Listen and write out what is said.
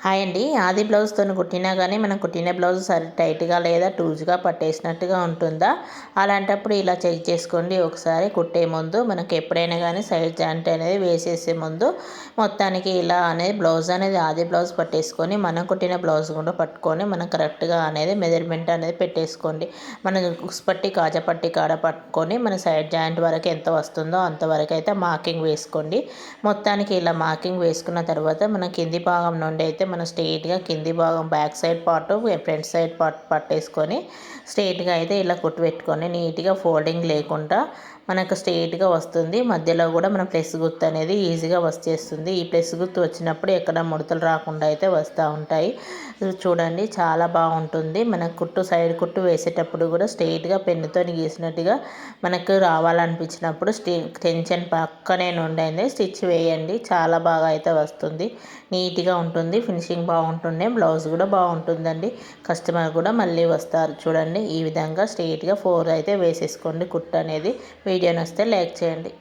Hi అండి. ఆది బ్లౌజ్‌తోని కుట్టినా గానీ, మనం కుట్టిన బ్లౌజ్ టైట్‌గా లేదా లూజ్‌గా పట్టేసినట్టుగా ఉంటుందా? అలాంటప్పుడు ఇలా చెక్ చేసుకోండి ఒకసారి కుట్టే ముందు. మనకి ఎప్పుడైనా గానీ సైడ్ జాయింట్ అనేది వేసేసే ముందు మొత్తానికి ఇలా అనేది బ్లౌజ్ అనేది ఆది బ్లౌజ్ పట్టేసుకొని, మనం కుట్టిన బ్లౌజ్ కూడా పట్టుకొని, మనం కరెక్ట్‌గా అనేది మెజర్‌మెంట్ అనేది పెట్టేసుకోండి. మనం ఉక్స్ కాజా పట్టి కాడ పట్టుకొని, మన సైడ్ జాయింట్ వరకు ఎంత వస్తుందో అంతవరకైతే మార్కింగ్ వేసుకోండి. మొత్తానికి ఇలా మార్కింగ్ వేసుకున్న తర్వాత మనం కింది భాగం నుండి అయితే మనం స్ట్రెయిట్‌గా కింది భాగం back side part, front side part పట్టేసుకొని స్ట్రెయిట్‌గా అయితే ఇలా కుట్టు పెట్టుకొని నీట్‌గా ఫోల్డింగ్ లేకుండా మనకు స్ట్రెయిట్‌గా వస్తుంది. మధ్యలో కూడా మన ప్లస్ గుర్తు అనేది ఈజీగా వచ్చేస్తుంది. ఈ ప్లస్ గుర్తు వచ్చినప్పుడు ఎక్కడ ముడతలు రాకుండా అయితే వస్తూ ఉంటాయి. చూడండి చాలా బాగుంటుంది. మన కుట్టు సైడ్ కుట్టు వేసేటప్పుడు కూడా స్ట్రెయిట్‌గా పెన్నుతో గీసినట్టుగా మనకు రావాలనిపించినప్పుడు టెన్షన్ పక్కనే నుండి స్టిచ్ వేయండి. చాలా బాగా అయితే వస్తుంది. నీట్‌గా ఉంటుంది. ఫినిషింగ్ బాగుంటుంది. బ్లౌజ్ కూడా బాగుంటుందండి. కస్టమర్ కూడా మళ్ళీ వస్తారు. చూడండి ఈ విధంగా స్ట్రెయిట్‌గా 4 అయితే వేసేసుకోండి కుట్టు అనేది. వీడియో నచ్చితే లైక్ చేయండి.